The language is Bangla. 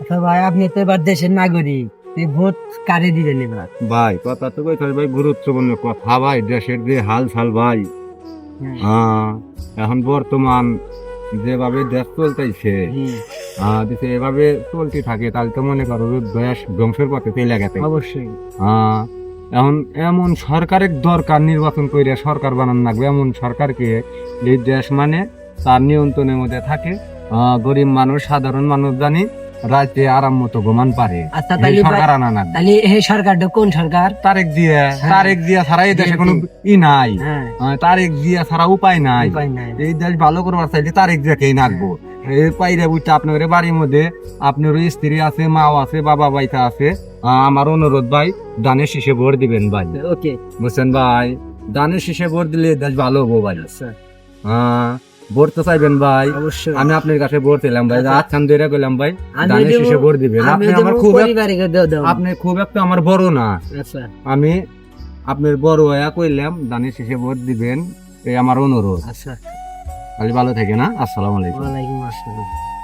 আচ্ছা ভাই, আপনি তো এবার দেশের নাগরিক, ভোট কারে দিবেন এবার? ভাই কথা তো কইতে ভাই গুরুত্বপূর্ণ কথা ভাই, দেশের যে হাল ছাল ভাই। হ্যাঁ। হ্যাঁ, এখন বর্তমান যেভাবে দেশ চলতেছে, হুম, যদি এভাবে চলতে থাকে তাহলে তো মনে করো যে দেশ ধ্বংসের পথে চলে গেছে। অবশ্যই। হ্যাঁ, এখন এমন সরকারের দরকার, নির্বাচন করে সরকার বানানো লাগবে, এমন সরকারকে এই দেশ মানে তার নিয়ন্ত্রণের মধ্যে থাকে। গরিব মানুষ, সাধারণ মানুষ জানি রাতে আরাম মতো ঘুমান পারে। আচ্ছা এই তাহলে সরকার আনা লাগবে। তাহলে এই সরকারটা কোন সরকার? তারেক জিয়া, হ্যাঁ। তারেক জিয়া ছাড়া এই দেশে কোনো ই নাই। হ্যাঁ, তারেক জিয়া ছাড়া উপায় নাই। উপায় নাই। এই দেশ ভালো করবার চাইলে তারেক জিয়াকেই নাকবো। এই পাইরে বুঝতে আপনার বাড়ির মধ্যে আপনার স্ত্রী আছে, মাও আছে, বাবা বাইতা আছে। আমার অনুরোধ ভাই, দানের শীষে ভোট দিবেন ভাই। ওকে। বুঝছেন ভাই, দানের শীষে ভোট দিলে দেশ ভালো হবো ভাই। আচ্ছা, ভোট তো চাইবেন ভাই। অবশ্যই। আমি আপনার কাছে ভোট দিলাম ভাই, আচ্ছা ধরে গেলাম ভাই, আমি দানের দেবো- শীষে ভোট দিবেন। আমি আপনি দেবো আমার খুব পরিবারকে দেবো। আপনি খুব একটা আমার বড় না, আচ্ছা, আমি আপনার বড় হয়ে কইলাম দানের শেষে ভোট দিবেন, এই আমার অনুরোধ। আচ্ছা। খালি ভালো থাকে না। আসসালামু আলাইকুম। ওয়ালাইকুম আসসালাম।